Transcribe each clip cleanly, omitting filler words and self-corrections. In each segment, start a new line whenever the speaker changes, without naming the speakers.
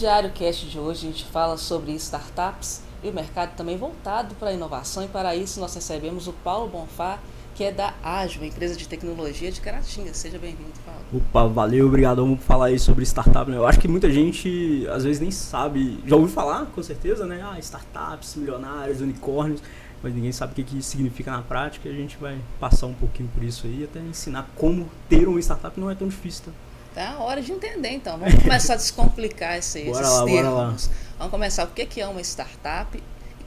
Diário Cast de hoje a gente fala sobre startups e o mercado também voltado para a inovação, e para isso nós recebemos o Paulo Bonfá, que é da Ágil, uma empresa de tecnologia de Caratinga. Seja bem-vindo, Paulo.
Opa, valeu, obrigado. Vamos falar aí sobre startup, né? Eu acho que muita gente às vezes nem sabe, já ouviu falar, com certeza, né? Startups, milionários, unicórnios, mas ninguém sabe o que significa na prática, e a gente vai passar um pouquinho por isso aí, até ensinar como ter uma startup não é tão difícil, tá?
Tá a hora de entender, então. Vamos começar a descomplicar esses termos.
Bora lá.
Vamos começar. O que é uma startup? E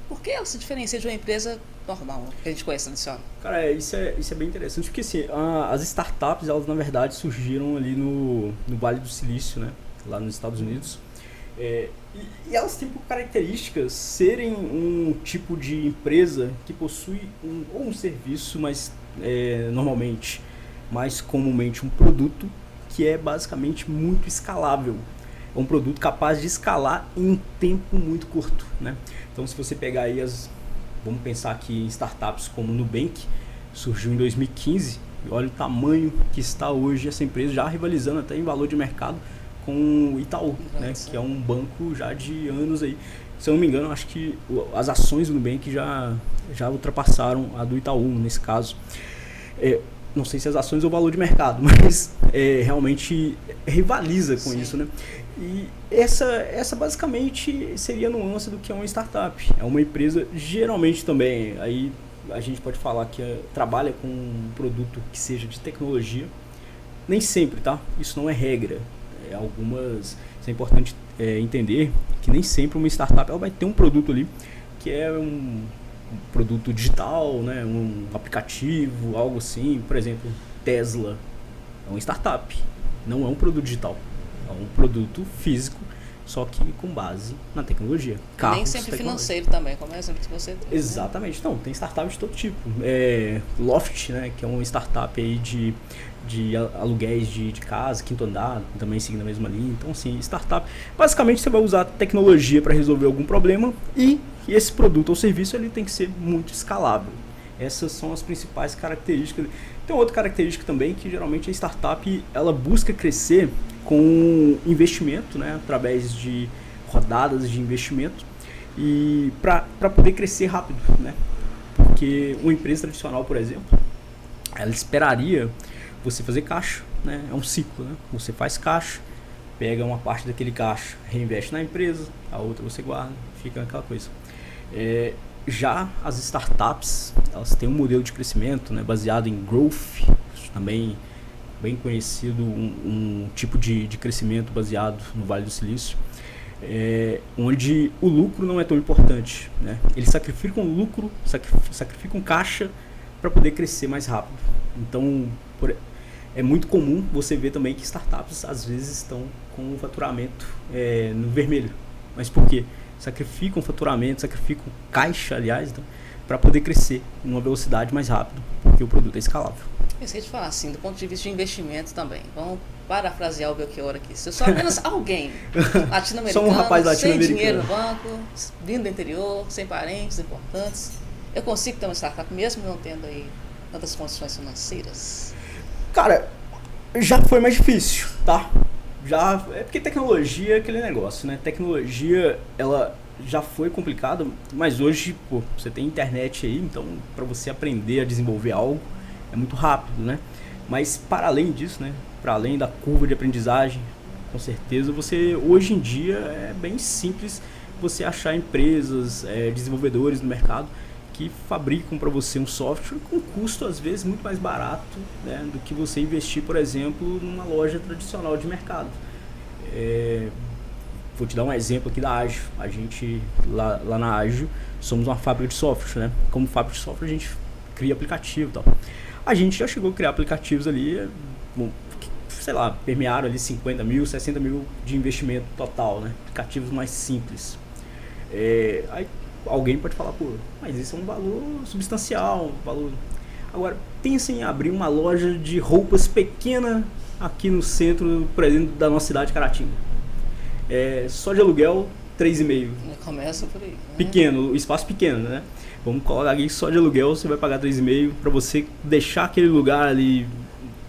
por que ela se diferencia de uma empresa normal, que a gente conhece, tradicional?
Cara, isso é bem interessante, porque assim, as startups, elas na verdade surgiram ali no Vale do Silício, né? Lá nos Estados Unidos. E elas têm por características serem um tipo de empresa que possui um serviço, mas normalmente, mais comumente um produto que é basicamente muito escalável. É um produto capaz de escalar em um tempo muito curto, né? Então, se você pegar aí vamos pensar aqui em startups como o Nubank, surgiu em 2015, e olha o tamanho que está hoje essa empresa, já rivalizando até em valor de mercado com o Itaú, né? Que é um banco já de anos aí. Se eu não me engano, acho que as ações do Nubank já ultrapassaram a do Itaú, nesse caso. Não sei se as ações ou o valor de mercado, mas realmente rivaliza com Sim. isso, né? E essa basicamente seria a nuance do que é uma startup. É uma empresa, geralmente também, aí a gente pode falar que trabalha com um produto que seja de tecnologia. Nem sempre, tá? Isso não é regra. Isso é importante entender que nem sempre uma startup ela vai ter um produto ali que é um produto digital, né? Um aplicativo, algo assim. Por exemplo, Tesla é uma startup, não é um produto digital, é um produto físico, só que com base na tecnologia.
Carros, nem sempre financeiro também, como é o exemplo que você tem.
Exatamente, né? Não, tem startups de todo tipo. Loft, né? Que é uma startup aí de aluguéis de casa, quinto andar, também seguindo a mesma linha. Então, assim, startup, basicamente você vai usar tecnologia para resolver algum problema e esse produto ou serviço ele tem que ser muito escalável. Essas são as principais características. Tem outra característica também que geralmente a startup ela busca crescer com investimento, né, através de rodadas de investimento e para poder crescer rápido, né? Porque uma empresa tradicional, por exemplo, ela esperaria você fazer caixa, né? É um ciclo, né? Você faz caixa, pega uma parte daquele caixa, reinveste na empresa, a outra você guarda, fica aquela coisa. Já as startups, elas têm um modelo de crescimento, né, baseado em growth, também bem conhecido, um tipo de crescimento baseado no Vale do Silício, onde o lucro não é tão importante, né? Eles sacrificam lucro, sacrificam caixa para poder crescer mais rápido. Então, é muito comum você ver também que startups às vezes estão com o faturamento no vermelho. Mas por quê? Sacrificam faturamento, sacrificam caixa, aliás, então, para poder crescer em uma velocidade mais rápida, porque o produto é escalável.
Eu sei te falar assim, do ponto de vista de investimento também. Vamos parafrasear o Belchior aqui. Se eu sou apenas alguém latino-americano,
Só um rapaz latino-americano,
sem dinheiro no banco, vindo do interior, sem parentes importantes, eu consigo ter uma startup mesmo não tendo aí tantas condições financeiras?
Cara, já foi mais difícil, tá? É porque tecnologia é aquele negócio, né? Tecnologia, ela já foi complicada, mas hoje, pô, você tem internet aí, então para você aprender a desenvolver algo é muito rápido, né? Mas para além disso, né? Para além da curva de aprendizagem, com certeza hoje em dia é bem simples você achar empresas, desenvolvedores no mercado que fabricam para você um software com custo às vezes muito mais barato, né, do que você investir, por exemplo, numa loja tradicional de mercado. Vou te dar um exemplo aqui da Ágil. A gente lá na Ágil somos uma fábrica de software, né? Como fábrica de software a gente cria aplicativo e tal. A gente já chegou a criar aplicativos ali, sei lá, permearam ali 50 mil, 60 mil de investimento total, né? Aplicativos mais simples. Aí alguém pode falar, pô, mas isso é um valor substancial, Agora, pensa em abrir uma loja de roupas pequena aqui no centro, por exemplo, da nossa cidade, Caratinga. Só de aluguel, 3,5.
Começa por aí. Né?
Pequeno, o espaço pequeno, né? Vamos colocar aqui só de aluguel, você vai pagar 3,5 para você deixar aquele lugar ali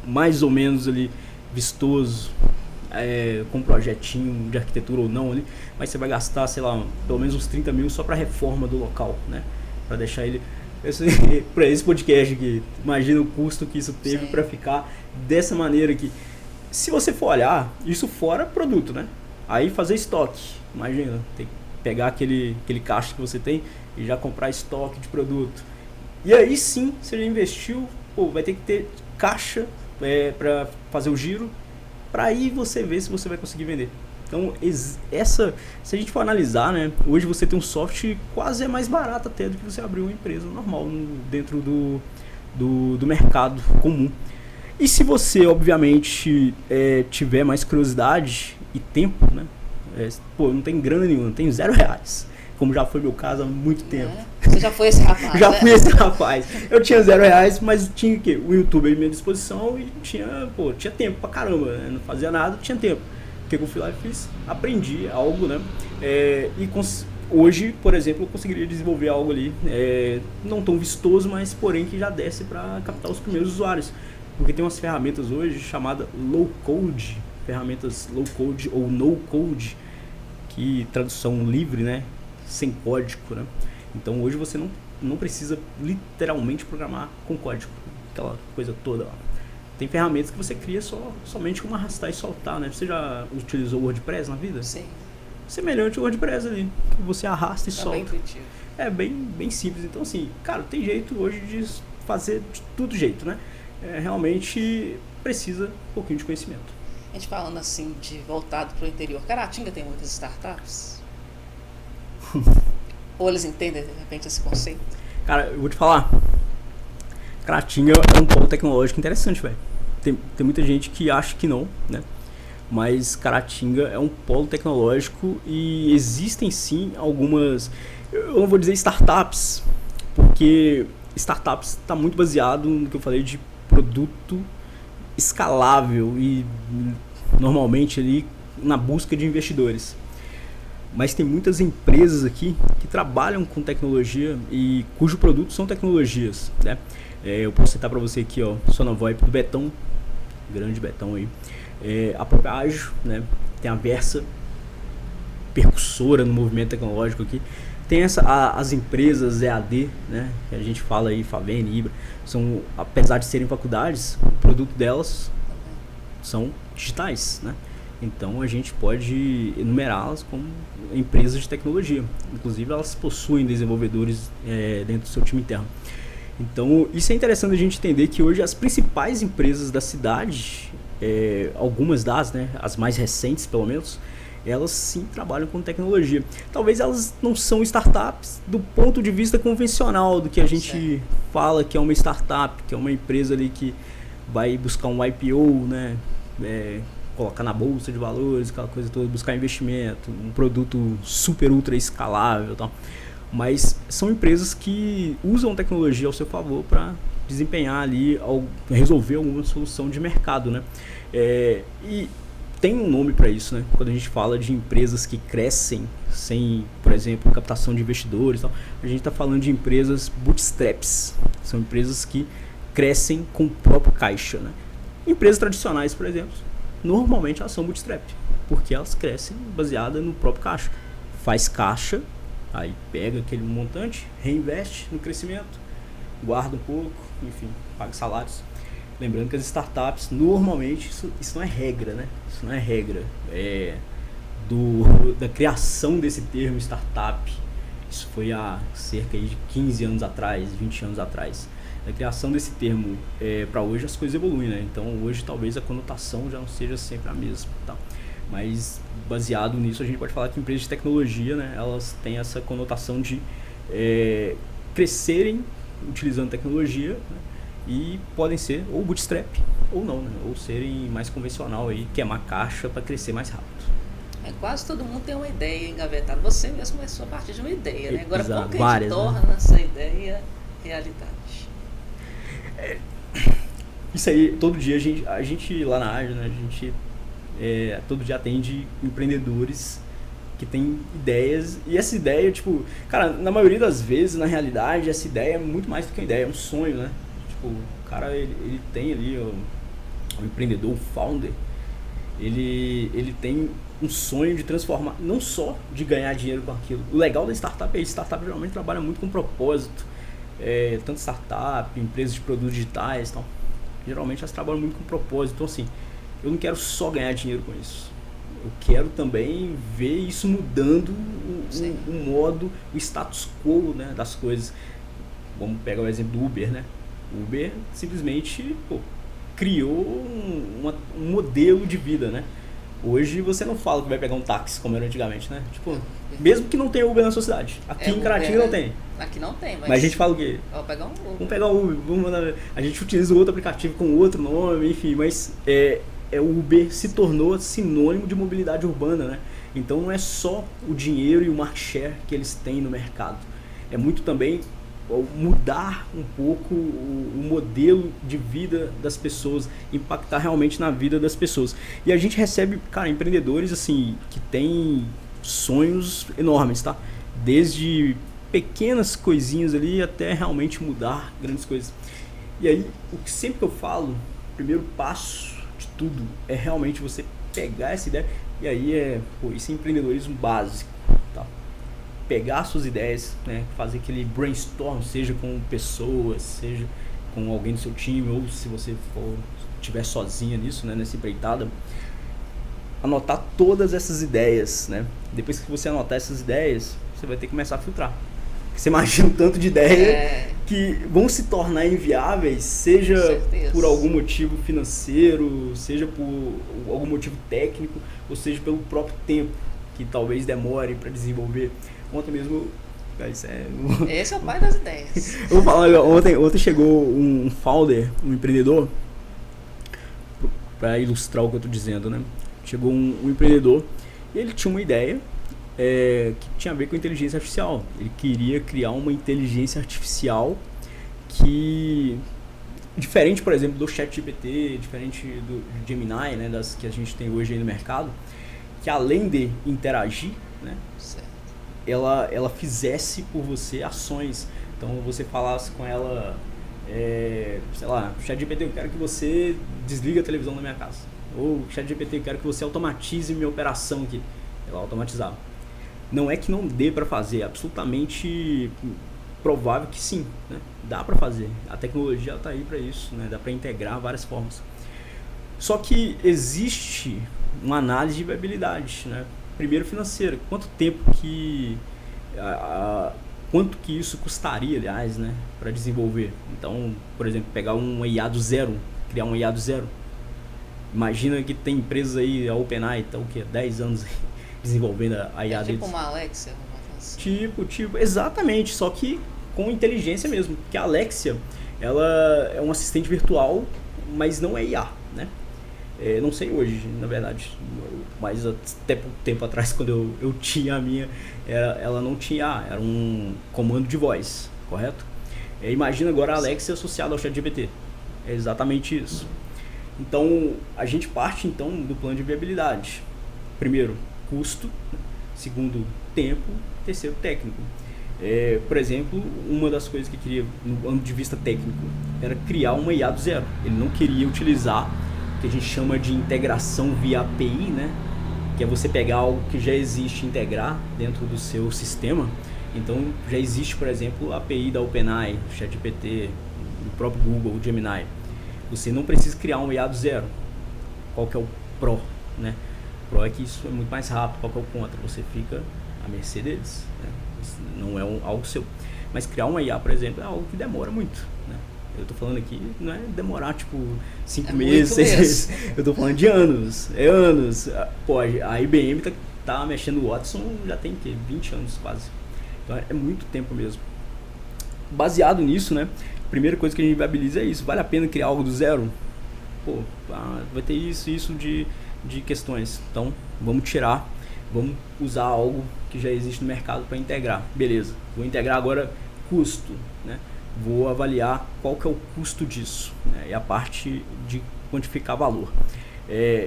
mais ou menos ali vistoso, com um projetinho de arquitetura ou não ali, mas você vai gastar, sei lá, pelo menos uns 30 mil só para reforma do local, né? Para deixar ele... Para esse podcast aqui, imagina o custo que isso teve para ficar dessa maneira aqui. Se você for olhar, isso fora produto, né? Aí fazer estoque, imagina, tem que pegar aquele caixa que você tem e já comprar estoque de produto. E aí sim, você já investiu, vai ter que ter caixa para fazer o giro, para aí você ver se você vai conseguir vender. Então, se a gente for analisar, né, hoje você tem um software quase mais barato até do que você abrir uma empresa normal dentro do mercado comum. E se você, obviamente, tiver mais curiosidade e tempo, né, não tem grana nenhuma, não tenho R$0, como já foi meu caso há muito tempo.
Você já foi esse rapaz,
Já fui esse rapaz. Eu tinha R$0, mas tinha o quê? O YouTube à minha disposição e tinha tempo pra caramba, né? Não fazia nada, tinha tempo. O que eu fui lá e fiz? Aprendi algo, né? Hoje, por exemplo, eu conseguiria desenvolver algo ali, não tão vistoso, mas porém que já desse para captar os primeiros usuários. Porque tem umas ferramentas hoje chamadas low code, ferramentas low code ou no code, que tradução livre, né? Sem código, né? Então hoje você não precisa literalmente programar com código, aquela coisa toda lá. Tem ferramentas que você cria somente como arrastar e soltar, né? Você já utilizou o WordPress na vida?
Sim.
Semelhante ao WordPress ali, que você arrasta e solta.
Bem intuitivo.
É bem simples. Então assim, cara, tem jeito hoje de fazer de todo jeito, né? Realmente precisa um pouquinho de conhecimento.
A gente falando assim, voltado para o interior, Caratinga tem muitas startups? Ou eles entendem de repente esse conceito?
Cara, eu vou te falar, Caratinga é um polo tecnológico interessante, velho. Tem muita gente que acha que não, né? Mas Caratinga é um polo tecnológico e existem sim algumas, eu não vou dizer startups, porque startups está muito baseado no que eu falei de produto escalável e normalmente ali na busca de investidores. Mas tem muitas empresas aqui que trabalham com tecnologia e cujo produto são tecnologias, né? Eu posso citar para você aqui, ó, Sonovoip do Betão, grande Betão aí, a própria Ágio, né? Tem a Versa, percussora no movimento tecnológico aqui. Tem as empresas EAD, né? Que a gente fala aí, Favene, Ibra, apesar de serem faculdades, o produto delas são digitais, né? Então a gente pode enumerá-las como empresas de tecnologia. Inclusive elas possuem desenvolvedores dentro do seu time interno. Então isso é interessante a gente entender que hoje as principais empresas da cidade, algumas das, né, as mais recentes pelo menos, elas sim trabalham com tecnologia. Talvez elas não são startups do ponto de vista convencional do que a gente fala que é uma startup, que é uma empresa ali que vai buscar um IPO, né? Colocar na bolsa de valores, aquela coisa toda, buscar investimento, um produto super ultra escalável e tal. Mas são empresas que usam tecnologia ao seu favor para desempenhar ali, resolver alguma solução de mercado, né? E tem um nome para isso, né? Quando a gente fala de empresas que crescem sem, por exemplo, captação de investidores e tal, a gente está falando de empresas bootstraps. São empresas que crescem com o próprio caixa, né? Empresas tradicionais, por exemplo, normalmente elas são bootstrap, porque elas crescem baseada no próprio caixa. Faz caixa, aí pega aquele montante, reinveste no crescimento, guarda um pouco, enfim, paga salários. Lembrando que as startups, normalmente, isso não é regra, né? Isso não é regra. Da criação desse termo startup, isso foi há cerca de 15 anos atrás, 20 anos atrás. Da criação desse termo para hoje as coisas evoluem, né? Então hoje talvez a conotação já não seja sempre a mesma, tá? Mas baseado nisso a gente pode falar que empresas de tecnologia, né, elas têm essa conotação de crescerem utilizando tecnologia, né, e podem ser ou bootstrap ou não, né? Ou serem mais convencional aí, queimar caixa para crescer mais rápido.
Quase todo mundo tem uma ideia engavetada. Você mesmo começou a partir de uma ideia, né? Agora
Exato,
como que a gente torna essa ideia realidade?
Isso aí, todo dia a gente lá na Ágio, né, a gente todo dia atende empreendedores que têm ideias, e essa ideia, tipo, cara, na maioria das vezes, na realidade, essa ideia é muito mais do que uma ideia, é um sonho, né? Tipo, o cara, ele tem ali o empreendedor, o founder, ele tem um sonho de transformar, não só de ganhar dinheiro com aquilo. O legal da startup é que startup geralmente trabalha muito com propósito. Tanto startup, empresas de produtos digitais, tal, geralmente elas trabalham muito com propósito. Então assim, eu não quero só ganhar dinheiro com isso. Eu quero também ver isso mudando o modo, o status quo, né, das coisas. Vamos pegar o exemplo do Uber, né? O Uber simplesmente criou um modelo de vida, né? Hoje você não fala que vai pegar um táxi como era antigamente, né? Tipo, mesmo que não tenha Uber na sua cidade. Aqui em Caratinga não tem.
Aqui não tem,
mas a gente fala o quê?
Vou pegar um Uber.
Vamos pegar um Uber. A gente utiliza outro aplicativo com outro nome, enfim, mas o Uber se tornou sinônimo de mobilidade urbana, né? Então não é só o dinheiro e o market share que eles têm no mercado. É muito também mudar um pouco o modelo de vida das pessoas, impactar realmente na vida das pessoas. E a gente recebe, cara, empreendedores assim que têm sonhos enormes, tá? Desde pequenas coisinhas ali até realmente mudar grandes coisas. E aí, o que sempre que eu falo, o primeiro passo de tudo é realmente você pegar essa ideia, e aí isso é empreendedorismo básico, tá? Pegar suas ideias, né? Fazer aquele brainstorm, seja com pessoas, seja com alguém do seu time, ou se você estiver sozinha nisso, né? Nessa empreitada, anotar todas essas ideias, né? Depois que você anotar essas ideias, você vai ter que começar a filtrar. Você imagina um tanto de ideia que vão se tornar inviáveis, seja por algum motivo financeiro, seja por algum motivo técnico, ou seja pelo próprio tempo que talvez demore para desenvolver. Ontem mesmo...
Esse é o pai das ideias.
Eu vou falar, ontem chegou um founder, um empreendedor, para ilustrar o que eu estou dizendo, né? Chegou um empreendedor e ele tinha uma ideia que tinha a ver com inteligência artificial. Ele queria criar uma inteligência artificial que... diferente, por exemplo, do ChatGPT, diferente do Gemini, né, das que a gente tem hoje aí no mercado, que além de interagir, né, ela fizesse por você ações. Então você falasse com ela, sei lá, ChatGPT, eu quero que você desligue a televisão da minha casa. Ou ChatGPT, eu quero que você automatize minha operação aqui. Ela automatizava. Não é que não dê para fazer, é absolutamente provável que sim, né? Dá para fazer. A tecnologia está aí para isso, né? Dá para integrar várias formas. Só que existe uma análise de viabilidade, né? Primeiro financeira, quanto que isso custaria, aliás, né, para desenvolver. Então, por exemplo, pegar um IA do zero, criar um IA do zero. Imagina que tem empresas aí, a OpenAI, tá o quê? 10 anos desenvolvendo a IA deles.
Tipo uma Alexia.
Tipo, exatamente, só que com inteligência mesmo. Porque a Alexia, ela é um assistente virtual, mas não é IA, né? Não sei hoje, na verdade, mas até pouco tempo atrás, quando eu tinha a minha, ela não tinha IA, era um comando de voz, correto? Imagina agora a Alexia associada ao ChatGPT. É exatamente isso. Então, a gente parte então do plano de viabilidade. Primeiro, custo. Segundo, tempo. Terceiro, técnico. Por exemplo, uma das coisas que eu queria, no ponto de vista técnico, era criar uma IA do zero. Ele não queria utilizar o que a gente chama de integração via API, né? Que é você pegar algo que já existe e integrar dentro do seu sistema. Então, já existe, por exemplo, a API da OpenAI, do ChatGPT, do próprio Google, o Gemini. Você não precisa criar um IA do zero. Qual que é o pró, né? O pró é que isso é muito mais rápido. Qual que é o contra? Você fica à mercê deles, né? Não é algo seu. Mas criar uma IA, por exemplo, é algo que demora muito, né? Eu tô falando aqui, não é demorar tipo 5 meses, 6 meses. Eu tô falando de anos. Anos. Pô, a IBM tá mexendo no Watson já tem 20 anos quase. Então é muito tempo mesmo. Baseado nisso, né? A primeira coisa que a gente viabiliza é isso. Vale a pena criar algo do zero? Pô, vai ter isso de questões. Então, vamos usar algo que já existe no mercado para integrar. Beleza, vou integrar agora custo, né? Vou avaliar qual que é o custo disso, né? E a parte de quantificar valor.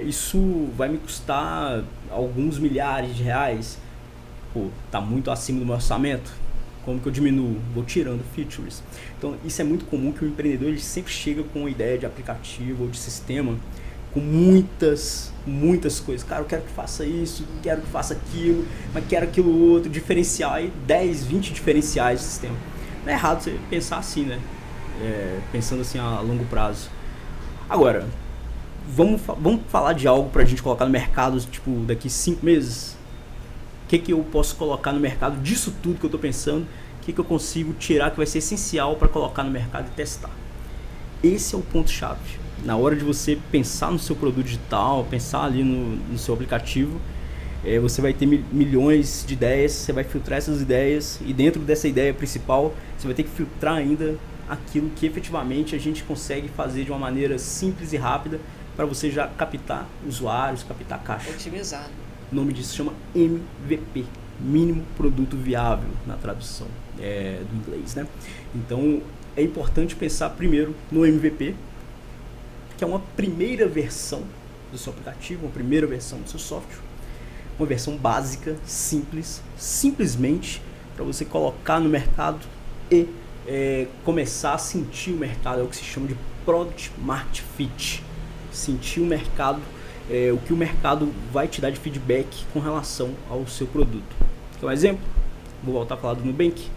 Isso vai me custar alguns milhares de reais. Pô, tá muito acima do meu orçamento. Como que eu diminuo? Vou tirando features. Então, isso é muito comum que o empreendedor ele sempre chega com uma ideia de aplicativo ou de sistema com muitas coisas. Cara, eu quero que faça isso, quero que faça aquilo, mas quero aquilo outro, diferencial, aí 10, 20 diferenciais do sistema. Não é errado você pensar assim, né? Pensando assim a longo prazo. Agora, vamos falar de algo pra gente colocar no mercado, tipo, daqui 5 meses? O que eu posso colocar no mercado disso tudo que eu tô pensando? O que eu consigo tirar que vai ser essencial para colocar no mercado e testar? Esse é o ponto-chave. Na hora de você pensar no seu produto digital, pensar ali no seu aplicativo, você vai ter milhões de ideias, você vai filtrar essas ideias e dentro dessa ideia principal, você vai ter que filtrar ainda aquilo que efetivamente a gente consegue fazer de uma maneira simples e rápida para você já captar usuários, captar caixa.
Otimizar.
O nome disso se chama MVP, Mínimo Produto Viável, na tradução do inglês, né? Então, é importante pensar primeiro no MVP, que é uma primeira versão do seu aplicativo, uma primeira versão do seu software, uma versão básica, simples, simplesmente para você colocar no mercado e começar a sentir o mercado, é o que se chama de Product Market Fit, sentir o mercado, o que o mercado vai te dar de feedback com relação ao seu produto. Quer um exemplo? Vou voltar a falar do Nubank.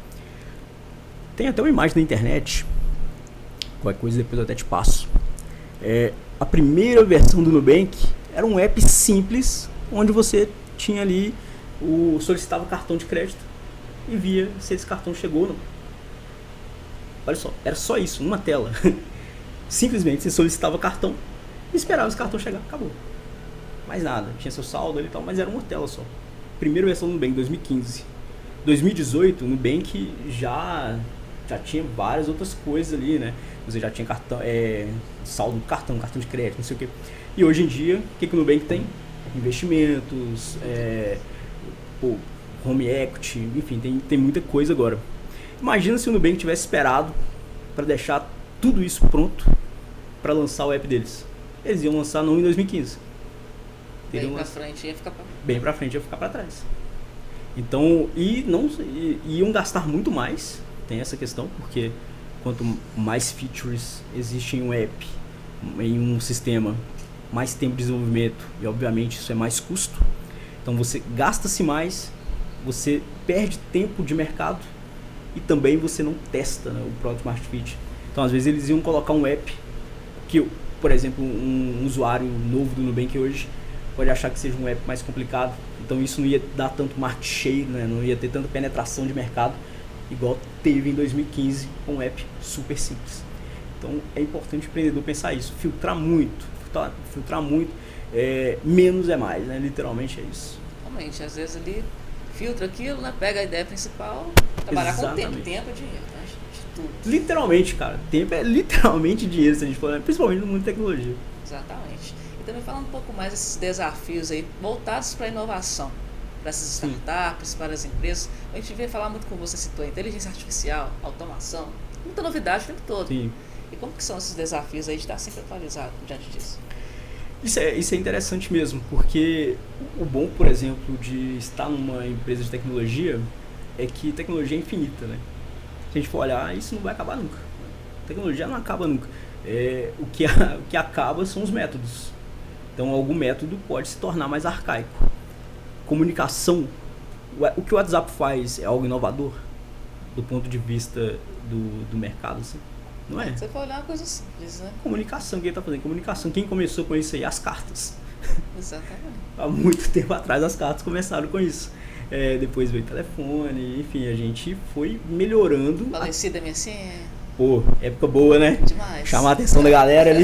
Tem até uma imagem na internet, qualquer coisa depois eu até te passo. A primeira versão do Nubank era um app simples, onde você tinha ali, solicitava o cartão de crédito e via se esse cartão chegou ou não. Olha só, era só isso, uma tela. Simplesmente você solicitava o cartão e esperava esse cartão chegar, acabou. Mais nada, tinha seu saldo ali e tal, mas era uma tela só. Primeira versão do Nubank, 2015. 2018, o Nubank já tinha várias outras coisas ali, né? Você já tinha cartão, saldo do cartão de crédito, não sei o quê. E hoje em dia, o que o Nubank tem? Investimentos, home equity, enfim, tem muita coisa agora. Imagina se o Nubank tivesse esperado para deixar tudo isso pronto para lançar o app deles. Eles iam lançar não em 2015.
Bem pra frente ia ficar
bem pra frente ia ficar para trás. Então, iam gastar muito mais, tem essa questão, porque quanto mais features existem em um app, em um sistema, mais tempo de desenvolvimento e obviamente isso é mais custo. Então você gasta-se mais, você perde tempo de mercado e também você não testa, né, o Product Market Fit. Então às vezes eles iam colocar um app que, por exemplo, um usuário novo do Nubank hoje pode achar que seja um app mais complicado. Então isso não ia dar tanto market share, né? Não ia ter tanta penetração de mercado igual teve em 2015 com um app super simples. Então é importante o empreendedor pensar isso, filtrar muito, menos é mais, né? Literalmente é isso.
Realmente, às vezes ele filtra aquilo, né? Pega a ideia principal, trabalhar
Exatamente.
com tempo. Tempo é dinheiro, né? De tudo.
Literalmente, cara, tempo é literalmente dinheiro, se a gente for, principalmente no mundo de tecnologia.
Exatamente. E também falando um pouco mais desses desafios aí voltados para a inovação, para essas startups, para as empresas. A gente veio falar muito, como você citou, inteligência artificial, automação, muita novidade o tempo todo.
Sim.
E como que são esses desafios aí de estar sempre atualizado diante disso?
Isso é interessante mesmo, porque o bom, por exemplo, de estar numa empresa de tecnologia é que tecnologia é infinita, né? Se a gente for olhar, isso não vai acabar nunca. Tecnologia não acaba nunca. O que acaba são os métodos. Então, algum método pode se tornar mais arcaico. Comunicação, o que o WhatsApp faz é algo inovador do ponto de vista do mercado, assim? Não é?
Você pode olhar uma coisa simples, né?
Comunicação, quem está fazendo comunicação? Quem começou com isso aí? As cartas.
Exatamente.
Há muito tempo atrás as cartas começaram com isso. Depois veio o telefone, enfim, a gente foi melhorando.
Falecida MSN.
Pô, época boa, né?
Demais.
Chamar a atenção da galera ali.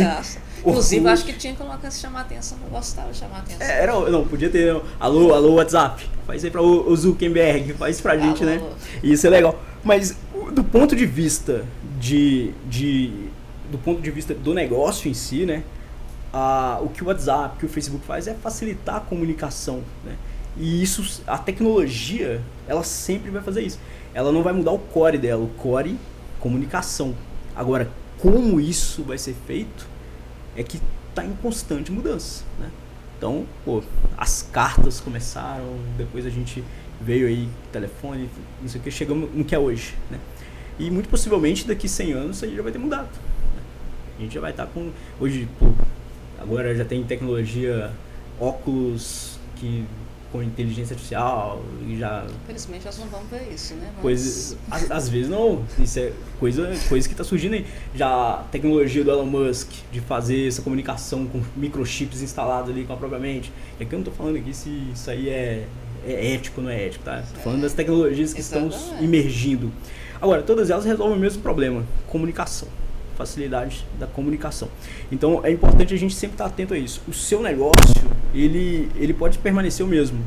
Inclusive, acho que tinha que colocar se chamar a atenção. Eu gostava de chamar a atenção.
Não, podia ter. Alô, WhatsApp. Faz aí para o Zuckerberg, faz pra gente, né? Isso é legal. Mas do ponto de vista do ponto de vista do negócio em si, né? O que o WhatsApp, que o Facebook faz é facilitar a comunicação, né? E isso, a tecnologia, ela sempre vai fazer isso. Ela não vai mudar o core dela, o core comunicação. Agora, como isso vai ser feito é que está em constante mudança, né? Então, as cartas começaram, depois a gente veio aí, telefone, não sei o que, chegamos no que é hoje, né? E muito possivelmente daqui 100 anos a gente já vai ter mudado, né? A gente já vai estar com, hoje, Agora já tem tecnologia, óculos que com inteligência artificial e já...
Infelizmente nós não vamos ver isso, né?
Coisa, às vezes não, isso é coisa que está surgindo aí. Já a tecnologia do Elon Musk de fazer essa comunicação com microchips instalados ali com a própria mente. E aqui eu não estou falando aqui se isso aí é ético ou não é ético, tá? Estou falando das tecnologias que estão emergindo. Agora, todas elas resolvem o mesmo problema, comunicação. Facilidade da comunicação. Então é importante a gente sempre estar atento a isso. O seu negócio, ele pode permanecer o mesmo.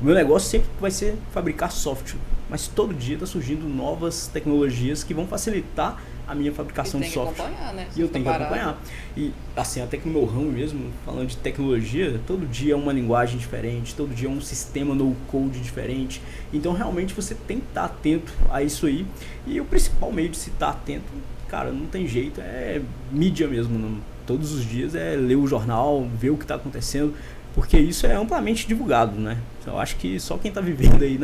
O meu negócio sempre vai ser fabricar software, mas todo dia está surgindo novas tecnologias que vão facilitar a minha fabricação de software.
Acompanhar, né?
E eu tenho que acompanhar. E assim, até que no meu ramo mesmo, falando de tecnologia, todo dia é uma linguagem diferente, todo dia é um sistema no-code diferente. Então realmente você tem que estar atento a isso aí. E o principal meio de se estar atento, cara, não tem jeito, é mídia mesmo. Não? Todos os dias é ler o jornal, ver o que está acontecendo, porque isso é amplamente divulgado, né? Eu acho que só quem está vivendo aí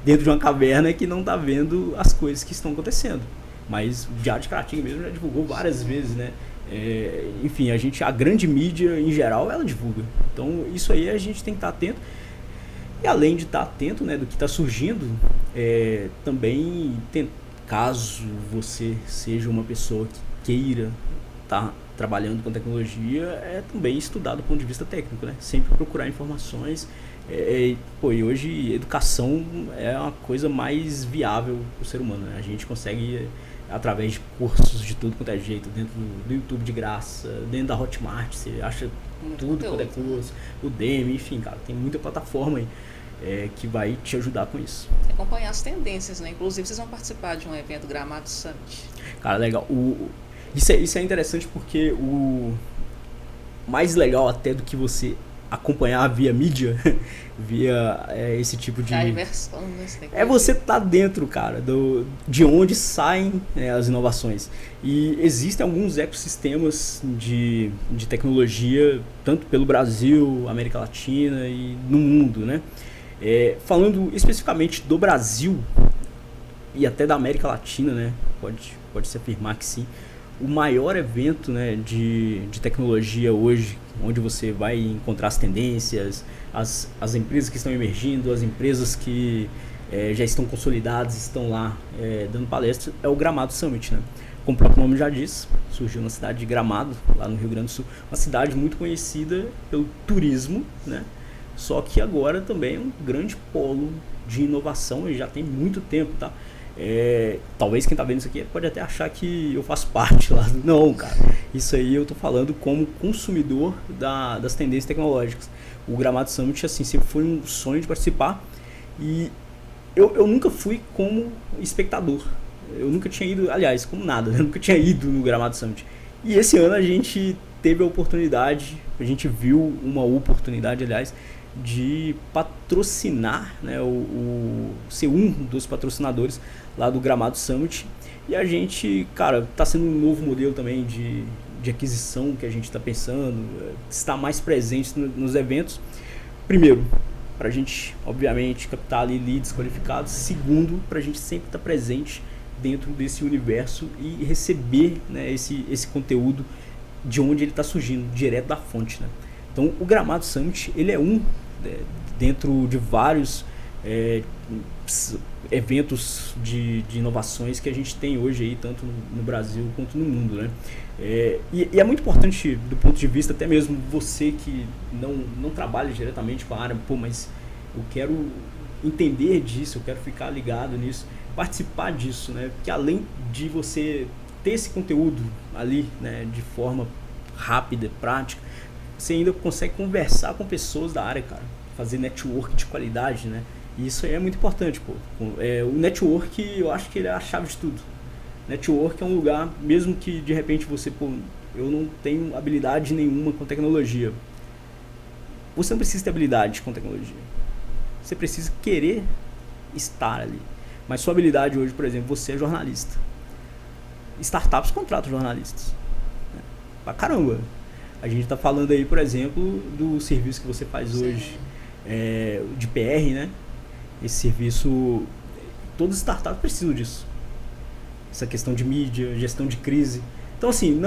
dentro de uma caverna é que não está vendo as coisas que estão acontecendo. Mas o Diário de Caratinga mesmo já divulgou várias vezes, né? Enfim, a grande mídia em geral, ela divulga. Então isso aí a gente tem que estar atento. E além de estar atento, né, do que está surgindo, também caso você seja uma pessoa que queira estar trabalhando com tecnologia, também estudar do ponto de vista técnico, né? Sempre procurar informações. E hoje educação é uma coisa mais viável para o ser humano, né? A gente consegue, através de cursos de tudo quanto é jeito, dentro do YouTube de graça, dentro da Hotmart, você acha tudo quanto é curso, o Udemy, enfim, cara, tem muita plataforma aí que vai te ajudar com isso.
Acompanhar as tendências, né? Inclusive vocês vão participar de um evento Gramado Summit.
Cara, legal. Isso é interessante porque o mais legal até do que você acompanhar via mídia, via esse tipo de...
imersão, né?
Você estar dentro, cara, de onde saem as inovações. E existem alguns ecossistemas de tecnologia, tanto pelo Brasil, América Latina e no mundo, né? Falando especificamente do Brasil e até da América Latina, né? Pode-se afirmar que sim. O maior evento, né, de tecnologia hoje, onde você vai encontrar as tendências, as empresas que estão emergindo, as empresas que já estão consolidadas, estão lá dando palestras, é o Gramado Summit, né? Como o próprio nome já diz, surgiu na cidade de Gramado, lá no Rio Grande do Sul, uma cidade muito conhecida pelo turismo, né? Só que agora também é um grande polo de inovação e já tem muito tempo, tá? Talvez quem tá vendo isso aqui pode até achar que eu faço parte lá. Não, cara. Isso aí eu tô falando como consumidor das tendências tecnológicas. O Gramado Summit, assim, sempre foi um sonho de participar. E eu nunca fui como espectador. Eu nunca tinha ido, aliás, como nada, eu nunca tinha ido no Gramado Summit. E esse ano a gente teve a oportunidade, a gente viu uma oportunidade, aliás, de patrocinar, né, ser um dos patrocinadores lá do Gramado Summit. E a gente, cara, tá sendo um novo modelo também de aquisição que a gente está pensando, estar mais presente nos eventos. Primeiro, para a gente, obviamente, captar ali leads qualificados. Segundo, para a gente sempre estar presente dentro desse universo e receber, né, esse conteúdo de onde ele está surgindo, direto da fonte, né? Então, o Gramado Summit, ele é dentro de vários eventos de inovações que a gente tem hoje aí, tanto no Brasil quanto no mundo, né? E é muito importante do ponto de vista, até mesmo você que não trabalha diretamente com a área, mas eu quero entender disso, eu quero ficar ligado nisso, participar disso, né? Porque além de você ter esse conteúdo ali, né, de forma rápida, prática, você ainda consegue conversar com pessoas da área, cara, fazer network de qualidade, né? E isso aí é muito importante, pô. O network, eu acho que ele é a chave de tudo. Network é um lugar, mesmo que de repente você, eu não tenho habilidade nenhuma com tecnologia. Você não precisa ter habilidade com tecnologia. Você precisa querer estar ali. Mas sua habilidade hoje, por exemplo, você é jornalista. Startups contratam jornalistas, né? Pra caramba. A gente está falando aí, por exemplo, do serviço que você faz hoje, de PR, né? Esse serviço, todas as startups precisam disso. Essa questão de mídia, gestão de crise. Então, assim,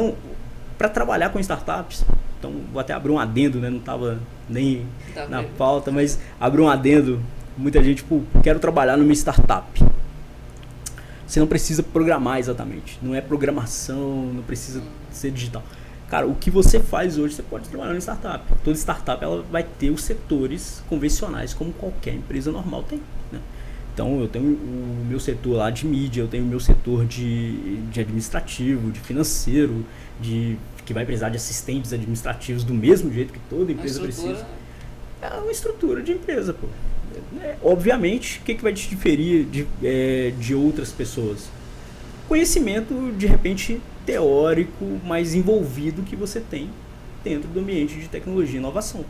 para trabalhar com startups, Então, vou até abrir um adendo, né? Não estava nem
Tá
na
bem.
pauta, mas abrir um adendo. Muita gente, tipo, quero trabalhar numa startup. Você não precisa programar exatamente. Não é programação, não precisa ser digital. Cara, o que você faz hoje, você pode trabalhar numa startup. Toda startup ela vai ter os setores convencionais, como qualquer empresa normal tem, né? Então, eu tenho o meu setor lá de mídia, eu tenho o meu setor de administrativo, de financeiro, que vai precisar de assistentes administrativos do mesmo jeito que toda empresa precisa. É uma estrutura de empresa, pô. Obviamente, o que vai te diferir de outras pessoas? Conhecimento, de repente, teórico, mais envolvido que você tem dentro do ambiente de tecnologia e inovação.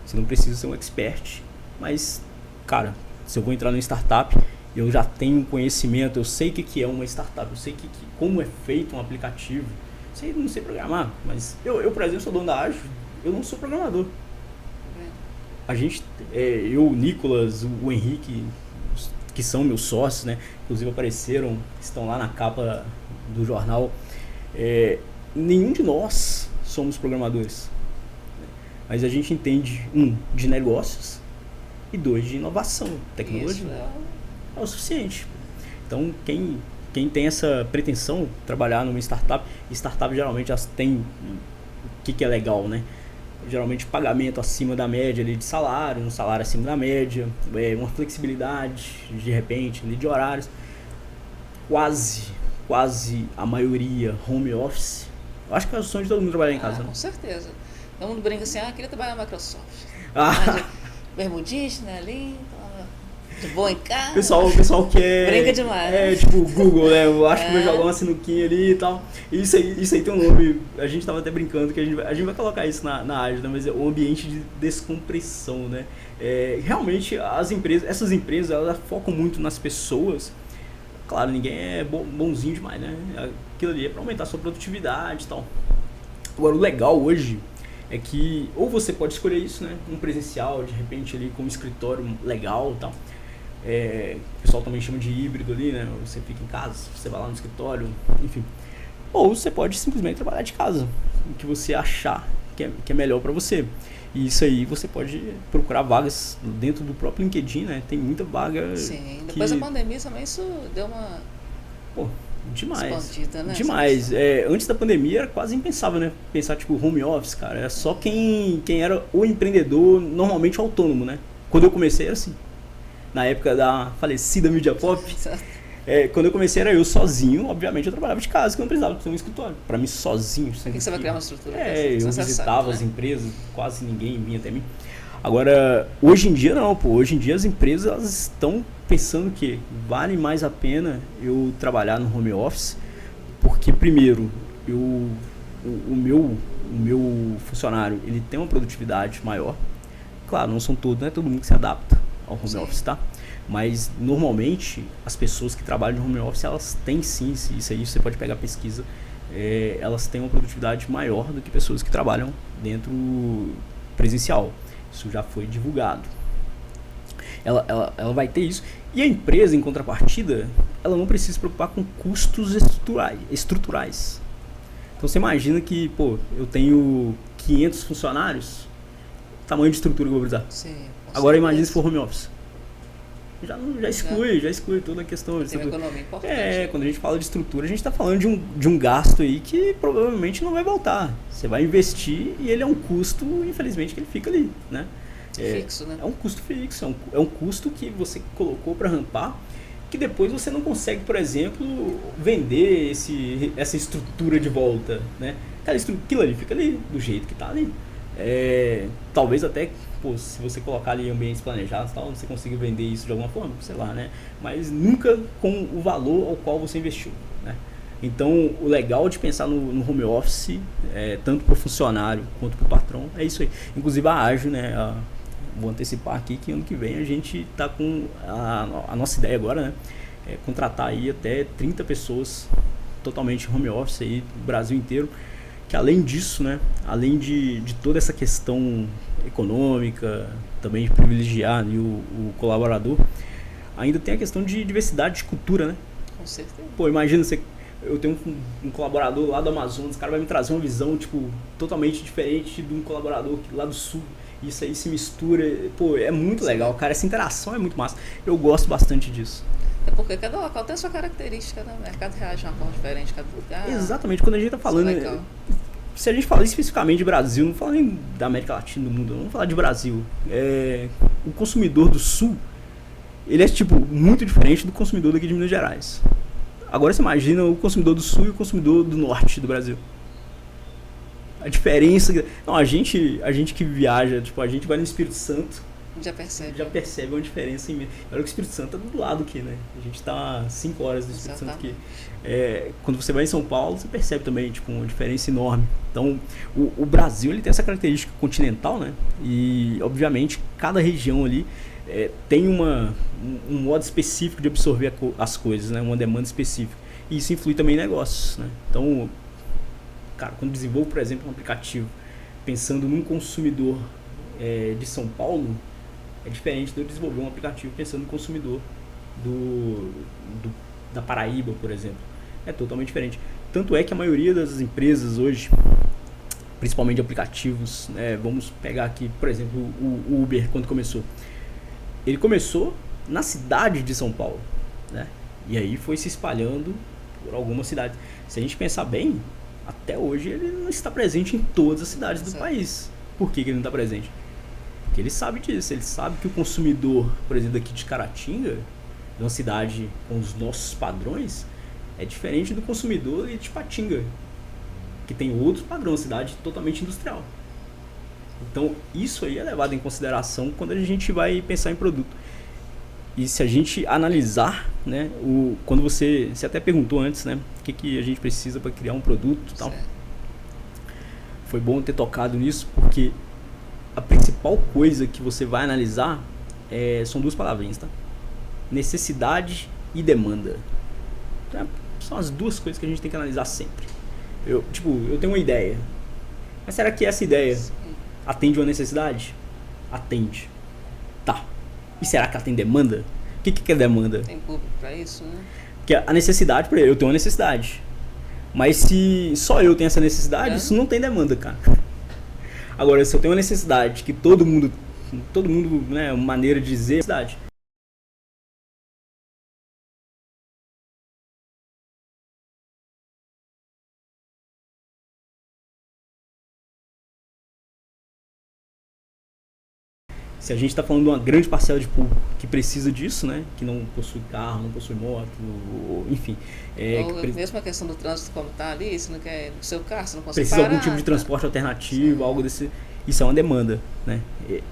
Você não precisa ser um expert, mas, cara, se eu vou entrar numa startup, eu já tenho um conhecimento, eu sei o que é uma startup, eu sei como é feito um aplicativo. Não sei programar, mas eu, por exemplo, sou dono da Ágil, eu não sou programador. A gente, eu, o Nicolas, o Henrique, que são meus sócios, né? Inclusive apareceram, estão lá na capa do jornal. Nenhum de nós somos programadores, mas a gente entende, de negócios e 2, de inovação, tecnologia. Isso é o suficiente. Então, quem tem essa pretensão de trabalhar numa startup geralmente elas têm o que é legal, né? Geralmente pagamento acima da média ali de salário, um salário acima da média, uma flexibilidade de repente ali de horários, quase a maioria home office. Eu acho que é o sonho de todo mundo trabalhar em casa, né?
Com certeza. Todo mundo brinca assim, queria trabalhar na Microsoft. Bermudinha, chinelinho, de boa em casa.
O pessoal quer...
Brinca demais.
Tipo o Google, né? Eu acho que vai jogar uma sinuquinha ali e tal. Isso aí tem um nome, a gente tava até brincando que a gente vai colocar isso na Ágil, né? Mas é o ambiente de descompressão, né? Realmente, essas empresas, elas focam muito nas pessoas. Claro, ninguém é bonzinho demais, né? Aquilo ali é para aumentar a sua produtividade e tal. Agora, o legal hoje é que ou você pode escolher isso, né? Um presencial, de repente, ali com um escritório legal e tal. O pessoal também chama de híbrido ali, né? Você fica em casa, você vai lá no escritório, enfim. Ou você pode simplesmente trabalhar de casa, o que você achar que é melhor para você. E isso aí você pode procurar vagas dentro do próprio LinkedIn, né? Tem muita vaga.
Sim, depois da pandemia também isso deu uma...
Demais.
Expandida, né?
Demais. Antes da pandemia era quase impensável, né? Pensar tipo home office, cara. Era só quem era o empreendedor, normalmente autônomo, né? Quando eu comecei era assim. Na época da falecida Mídia Pop, quando eu comecei era eu sozinho, obviamente eu trabalhava de casa, que eu não precisava ter um escritório. Pra mim, sozinho.
Por que você vai criar uma estrutura?
Eu visitava as empresas, quase ninguém vinha até mim. Agora, hoje em dia não, pô. Hoje em dia as empresas elas estão pensando que vale mais a pena eu trabalhar no home office, porque primeiro, o meu funcionário ele tem uma produtividade maior. Claro, não são todos, não é todo mundo que se adapta ao home office, tá? Mas normalmente as pessoas que trabalham no home office elas têm sim, isso aí você pode pegar a pesquisa, elas têm uma produtividade maior do que pessoas que trabalham dentro presencial. Isso já foi divulgado. Ela vai ter isso. E a empresa, em contrapartida, ela não precisa se preocupar com custos estruturais. Então você imagina que, pô, eu tenho 500 funcionários, tamanho de estrutura que eu vou precisar.
Sim,
agora imagine se for home office. Já exclui toda a questão.
Tem uma economia importante.
Quando a gente fala de estrutura, a gente está falando de um gasto aí que provavelmente não vai voltar. Você vai investir e ele é um custo, infelizmente, que ele fica ali, né?
Fixo, né?
É um custo fixo, é um custo que você colocou para rampar, que depois você não consegue, por exemplo, vender essa estrutura de volta, né? Aquilo ali fica ali, do jeito que está ali. Talvez até, se você colocar ali ambientes planejados e tal, você consiga vender isso de alguma forma, sei lá, né? Mas nunca com o valor ao qual você investiu, né? Então, o legal de pensar no home office, tanto para o funcionário quanto para o patrão, é isso aí. Inclusive a Ágil, né? Vou antecipar aqui que ano que vem a gente está com a nossa ideia agora, né? Contratar aí até 30 pessoas totalmente home office aí do Brasil inteiro, que além disso, né? Além de toda essa questão econômica, também de privilegiar ali o colaborador, ainda tem a questão de diversidade de cultura, né?
Com certeza.
Pô, imagina você eu tenho um colaborador lá do Amazonas, o cara vai me trazer uma visão, tipo, totalmente diferente de um colaborador lá do Sul. Isso aí se mistura, pô, é muito legal, cara, essa interação é muito massa. Eu gosto bastante disso.
É porque cada local tem a sua característica, né? O mercado reage de uma forma diferente, cada lugar.
Exatamente, quando a gente tá falando, se a gente fala especificamente de Brasil, não fala nem da América Latina, do mundo, vamos falar de Brasil. O consumidor do Sul, ele é, tipo, muito diferente do consumidor daqui de Minas Gerais. Agora você imagina o consumidor do Sul e o consumidor do Norte do Brasil. A diferença... Não, a gente que viaja, tipo, a gente vai no Espírito Santo, já percebe uma diferença imensa. Olha que o Espírito Santo tá do lado aqui, né? A gente tá 5 horas do Espírito Santo aqui. Quando você vai em São Paulo, você percebe também, tipo, uma diferença enorme. Então, o Brasil, ele tem essa característica continental, né? E, obviamente, cada região ali tem um modo específico de absorver as coisas, né? Uma demanda específica. E isso influi também em negócios, né? Então, cara, quando desenvolvo, por exemplo, um aplicativo pensando num consumidor de São Paulo, é diferente de eu desenvolver um aplicativo pensando no consumidor da Paraíba, por exemplo. É totalmente diferente. Tanto é que a maioria das empresas hoje, principalmente de aplicativos, vamos pegar aqui, por exemplo, o Uber, quando começou. Ele começou na cidade de São Paulo, né? E aí foi se espalhando por algumas cidades. Se a gente pensar bem, até hoje ele não está presente em todas as cidades do país. Por que ele não está presente? Porque ele sabe disso, ele sabe que o consumidor, por exemplo, daqui de Caratinga, de uma cidade com os nossos padrões, é diferente do consumidor de Ipatinga, que tem outros padrões, cidade totalmente industrial. Então, isso aí é levado em consideração quando a gente vai pensar em produto. E se a gente analisar, né, quando você até perguntou antes, né, o que a gente precisa para criar um produto e tal. Foi bom ter tocado nisso, porque a principal coisa que você vai analisar são duas palavrinhas, tá? Necessidade e demanda. Então, são as duas coisas que a gente tem que analisar sempre. Eu tenho uma ideia. Mas será que essa ideia atende uma necessidade? Atende. Tá. E será que ela tem demanda? O que é demanda?
Tem público pra isso, né?
Porque a necessidade, por exemplo, eu tenho uma necessidade. Mas se só eu tenho essa necessidade, isso não tem demanda, cara. Agora, se eu tenho uma necessidade que todo mundo, né, uma maneira de dizer necessidade. Se a gente está falando de uma grande parcela de público que precisa disso, né, que não possui carro, não possui moto, enfim.
Mesmo a questão do trânsito como está ali, você não quer o seu carro, você não consegue
precisa
parar,
de algum tipo de transporte alternativo, algo desse. Isso é uma demanda, né?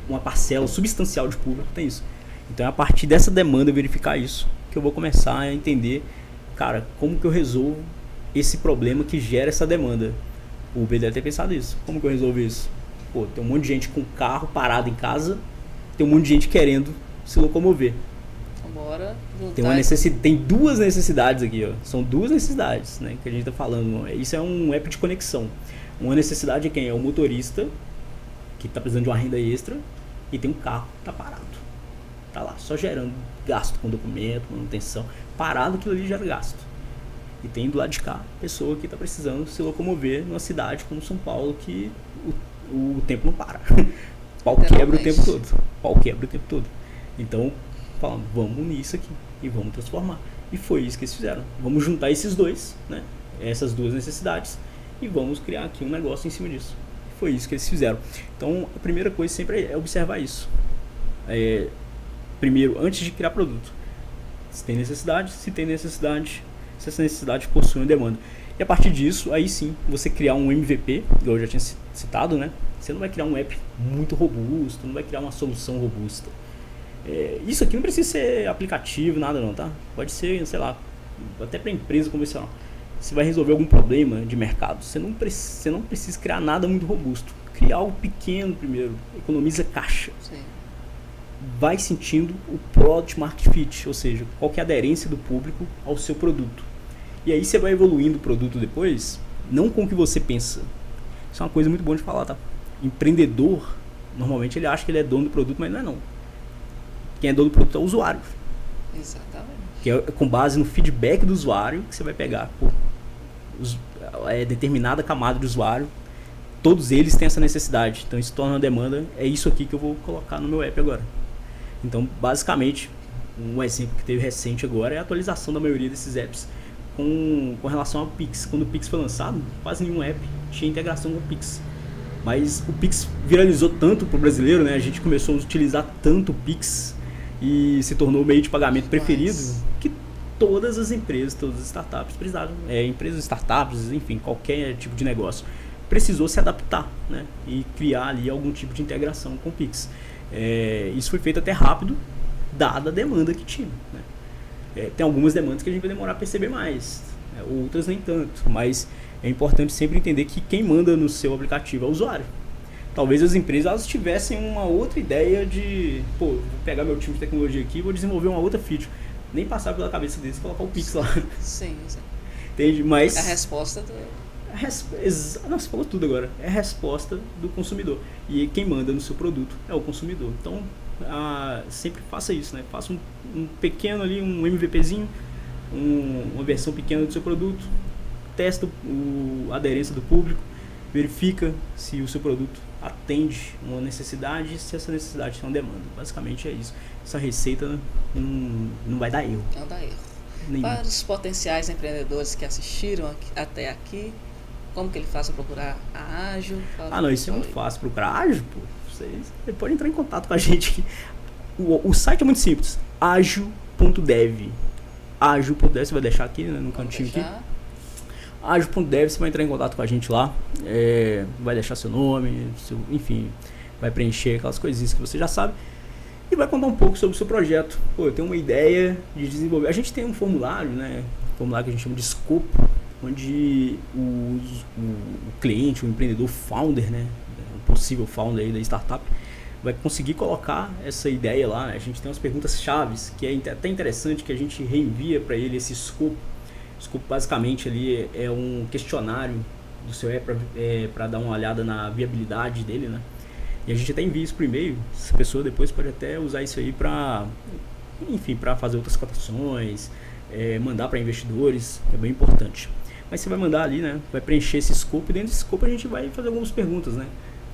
Uma parcela substancial de público tem isso. Então é a partir dessa demanda, verificar isso, que eu vou começar a entender, cara, como que eu resolvo esse problema que gera essa demanda. O Uber deve ter pensado isso. Como que eu resolvo isso? Pô, tem um monte de gente com carro parado em casa, tem um monte de gente querendo se locomover.
Bora
tem duas necessidades aqui, ó. São duas necessidades, né, que a gente está falando. Isso é um app de conexão. Uma necessidade é quem? É o motorista, que está precisando de uma renda extra, e tem um carro que está parado. Está lá, só gerando gasto com documento, manutenção. Parado, aquilo ali gera gasto. E tem do lado de cá a pessoa que está precisando se locomover numa cidade como São Paulo, que o tempo não para. Pau quebra o tempo todo. Então, falando, vamos unir isso aqui e vamos transformar. E foi isso que eles fizeram. Vamos juntar esses dois, né? Essas duas necessidades, e vamos criar aqui um negócio em cima disso. Foi isso que eles fizeram. Então, a primeira coisa sempre é observar isso. Primeiro, antes de criar produto, se tem necessidade, se essa necessidade possui uma demanda. E a partir disso, aí sim, você criar um MVP, que eu já tinha citado, né? Você não vai criar um app muito robusto, não vai criar uma solução robusta. Isso aqui não precisa ser aplicativo, nada não, tá? Pode ser, sei lá, até para empresa convencional. Você vai resolver algum problema de mercado, você não precisa criar nada muito robusto. Criar algo pequeno primeiro, economiza caixa.
Sim.
Vai sentindo o Product Market Fit, ou seja, qual que é a aderência do público ao seu produto. E aí você vai evoluindo o produto depois, não com o que você pensa. Isso é uma coisa muito boa de falar, tá? Empreendedor, normalmente ele acha que ele é dono do produto, mas não é não. Quem é dono do produto é o usuário.
Exatamente.
Que é com base no feedback do usuário que você vai pegar. Pô, determinada camada de usuário, todos eles têm essa necessidade. Então isso torna uma demanda, é isso aqui que eu vou colocar no meu app agora. Então, basicamente, um exemplo que teve recente agora é a atualização da maioria desses apps com relação ao Pix. Quando o Pix foi lançado, quase nenhum app tinha integração com o Pix. Mas o Pix viralizou tanto para o brasileiro, né? A gente começou a utilizar tanto o Pix e se tornou o meio de pagamento preferido, que todas as empresas, todas as startups precisaram, empresas, startups, enfim, qualquer tipo de negócio, precisou se adaptar, né? E criar ali algum tipo de integração com o Pix. Isso foi feito até rápido, dada a demanda que tinha, né? Tem algumas demandas que a gente vai demorar a perceber mais, né? Outras nem tanto, mas é importante sempre entender que quem manda no seu aplicativo é o usuário. Talvez as empresas elas tivessem uma outra ideia de, vou pegar meu time de tecnologia aqui e vou desenvolver uma outra feature. Nem passar pela cabeça deles colocar o Pix lá.
Sim.
Entende? Mas
a resposta do...
Não, você falou tudo agora. É a resposta do consumidor. E quem manda no seu produto é o consumidor. Então, sempre faça isso, né? Faça um pequeno ali, um MVPzinho, uma versão pequena do seu produto, testa a aderência do público, verifica se o seu produto atende uma necessidade e se essa necessidade tem uma demanda. Basicamente é isso. Essa receita não vai dar erro.
Não dá erro.
Nenhum.
Para os potenciais empreendedores que assistiram até aqui, como que ele faz para procurar a Ágil?
Não, isso é muito fácil. Procurar a Ágil, você pode entrar em contato com a gente aqui. O site é muito simples. Ágil.dev. Ágil.dev, você vai deixar aqui, né, no cantinho aqui. Ágil.dev, você vai entrar em contato com a gente lá. Vai deixar seu nome, enfim, vai preencher aquelas coisinhas que você já sabe. E vai contar um pouco sobre o seu projeto. Eu tenho uma ideia de desenvolver. A gente tem um formulário, né? Um formulário que a gente chama de escopo, onde o cliente, o empreendedor founder, né? O possível founder aí da startup, vai conseguir colocar essa ideia lá. A gente tem umas perguntas chaves, que é até interessante, que a gente reenvia para ele esse escopo. O escopo basicamente ali é um questionário do seu app para dar uma olhada na viabilidade dele, né? E a gente até envia isso por e-mail. Essa pessoa depois pode até usar isso aí para fazer outras cotações, mandar para investidores, é bem importante. Mas você vai mandar ali, né? Vai preencher esse escopo e dentro desse escopo a gente vai fazer algumas perguntas, né?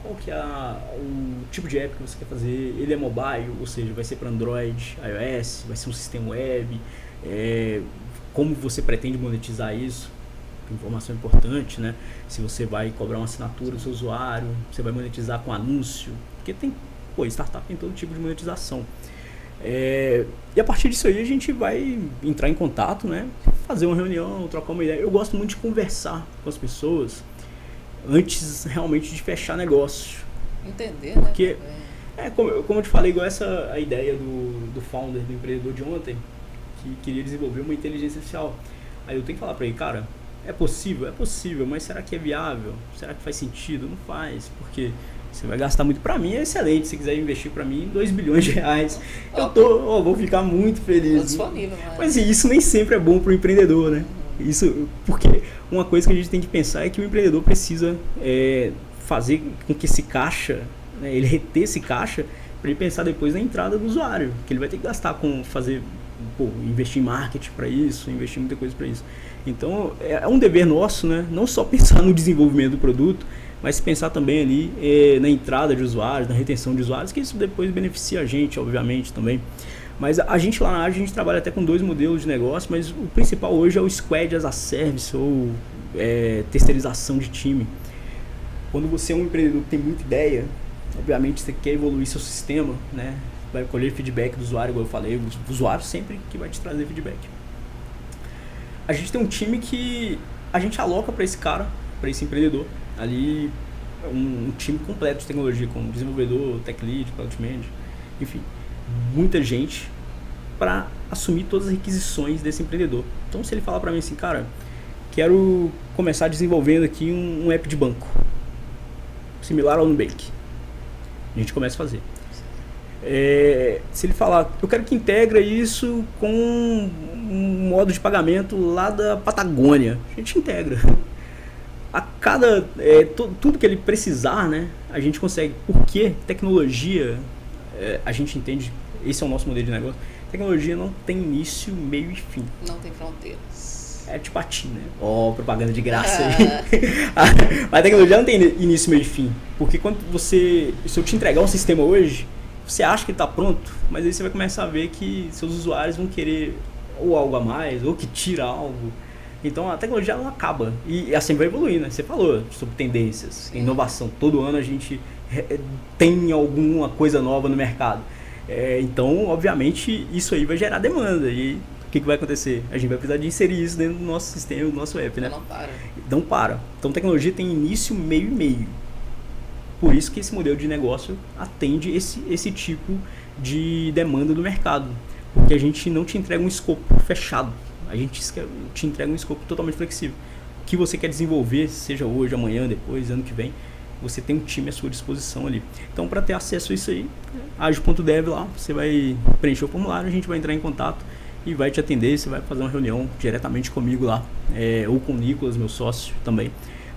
Qual que é o tipo de app que você quer fazer? Ele é mobile, ou seja, vai ser para Android, iOS, vai ser um sistema web, como você pretende monetizar isso? Informação importante, né? Se você vai cobrar uma assinatura do seu usuário, você vai monetizar com anúncio, porque startup tem todo tipo de monetização. E a partir disso aí a gente vai entrar em contato, né? Fazer uma reunião, trocar uma ideia. Eu gosto muito de conversar com as pessoas antes realmente de fechar negócio.
Entender,
porque,
né?
Como eu te falei, igual a ideia do founder, do empreendedor de ontem, que queria desenvolver uma inteligência artificial. Aí eu tenho que falar para ele, cara, é possível, mas será que é viável? Será que faz sentido? Não faz, porque você vai gastar muito. Para mim é excelente, se quiser investir para mim 2 bilhões de reais, vou ficar muito feliz.
Disponível,
mas isso nem sempre é bom para o empreendedor, né? Isso, porque uma coisa que a gente tem que pensar é que o empreendedor precisa fazer com que esse caixa, né, ele reter esse caixa para ele pensar depois na entrada do usuário, que ele vai ter que gastar com investir em marketing para isso, investir muita coisa para isso. Então é um dever nosso, né? Não só pensar no desenvolvimento do produto, mas pensar também ali na entrada de usuários, na retenção de usuários, que isso depois beneficia a gente, obviamente, também. Mas a gente lá na área, a gente trabalha até com 2 modelos de negócio, mas o principal hoje é o Squad as a Service ou terceirização de time. Quando você é um empreendedor que tem muita ideia, obviamente você quer evoluir seu sistema, né? Vai colher feedback do usuário, igual eu falei, o usuário sempre que vai te trazer feedback. A gente tem um time que a gente aloca para esse cara, para esse empreendedor, ali um time completo de tecnologia, como desenvolvedor, tech lead, product manager, enfim, muita gente para assumir todas as requisições desse empreendedor. Então, se ele falar para mim assim, cara, quero começar desenvolvendo aqui um app de banco, similar ao Nubank, a gente começa a fazer. Se ele falar, eu quero que integra isso com um modo de pagamento lá da Patagônia, a gente integra. Tudo que ele precisar, né, a gente consegue. Porque tecnologia, a gente entende, esse é o nosso modelo de negócio, tecnologia não tem início, meio e fim.
Não tem fronteiras.
É tipo a TIM, né? Ó, propaganda de graça aí. Mas a tecnologia não tem início, meio e fim. Porque quando você. Se eu te entregar um sistema hoje, você acha que está pronto, mas aí você vai começar a ver que seus usuários vão querer ou algo a mais, ou que tira algo. Então a tecnologia não acaba. E assim vai evoluindo, né? Você falou sobre tendências, inovação. Todo ano a gente tem alguma coisa nova no mercado. Então, obviamente, isso aí vai gerar demanda. E o que vai acontecer? A gente vai precisar de inserir isso dentro do nosso sistema, do nosso app, né?
Não para.
Não para. Então, tecnologia tem início, meio e meio. Por isso que esse modelo de negócio atende esse tipo de demanda do mercado. Porque a gente não te entrega um escopo fechado. A gente te entrega um escopo totalmente flexível. O que você quer desenvolver, seja hoje, amanhã, depois, ano que vem, você tem um time à sua disposição ali. Então, para ter acesso a isso aí, agile.dev lá, você vai preencher o formulário, a gente vai entrar em contato e vai te atender. Você vai fazer uma reunião diretamente comigo lá, ou com o Nicolas, meu sócio também,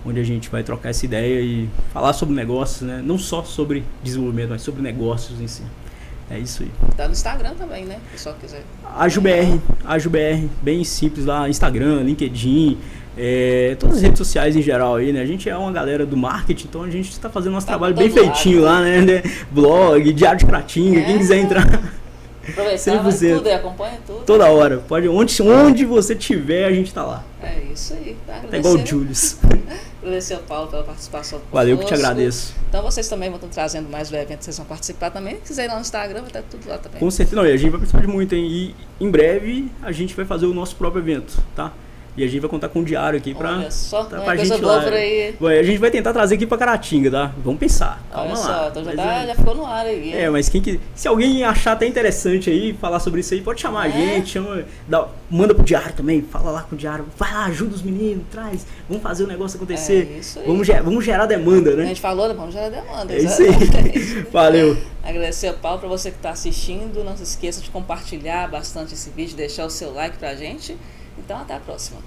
onde a gente vai trocar essa ideia e falar sobre negócios, né? Não só sobre desenvolvimento, mas sobre negócios em si. É isso aí.
Tá no Instagram também, né? Se o pessoal quiser.
AgilBR, bem simples lá, Instagram, LinkedIn, todas as redes sociais em geral aí, né? A gente é uma galera do marketing, então a gente está fazendo nosso trabalho bem feitinho lá, né? Blog, Diário de Cratinga, quem quiser entrar.
Aproveitar, vai tudo e acompanha tudo.
Toda hora. Pode, onde você tiver, a gente tá lá.
É isso aí. Tá?
É igual o Julius.
Agradecer ao Paulo pela participação.
Valeu, que te agradeço.
Então vocês também vão estar trazendo mais do evento, vocês vão participar também. Se quiser ir lá no Instagram, vai estar tudo lá também.
Com certeza, não, e a gente vai precisar de muito, hein? E em breve a gente vai fazer o nosso próprio evento, tá? E a gente vai contar com um diário aqui pra.
Olha só,
pra
coisa
gente
boa
lá.
por aí.
A gente vai tentar trazer aqui pra Caratinga, tá? Vamos pensar. Calma
Olha
lá.
só, então já ficou no ar aí.
Mas se alguém achar até interessante aí, falar sobre isso aí, pode chamar a gente, manda pro diário também, fala lá com o diário, vai lá, ajuda os meninos, traz, vamos fazer o negócio acontecer.
É isso aí.
Vamos gerar demanda, né?
A gente falou, vamos gerar demanda.
É isso aí. Valeu.
Agradecer ao Paulo, para você que está assistindo, não se esqueça de compartilhar bastante esse vídeo, deixar o seu like pra gente. Então até a próxima.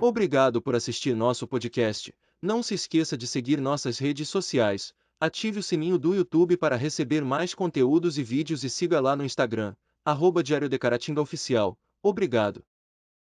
Obrigado por assistir nosso podcast. Não se esqueça de seguir nossas redes sociais. Ative o sininho do YouTube para receber mais conteúdos e vídeos e siga lá no Instagram, @Diário de Caratinga Oficial. Obrigado.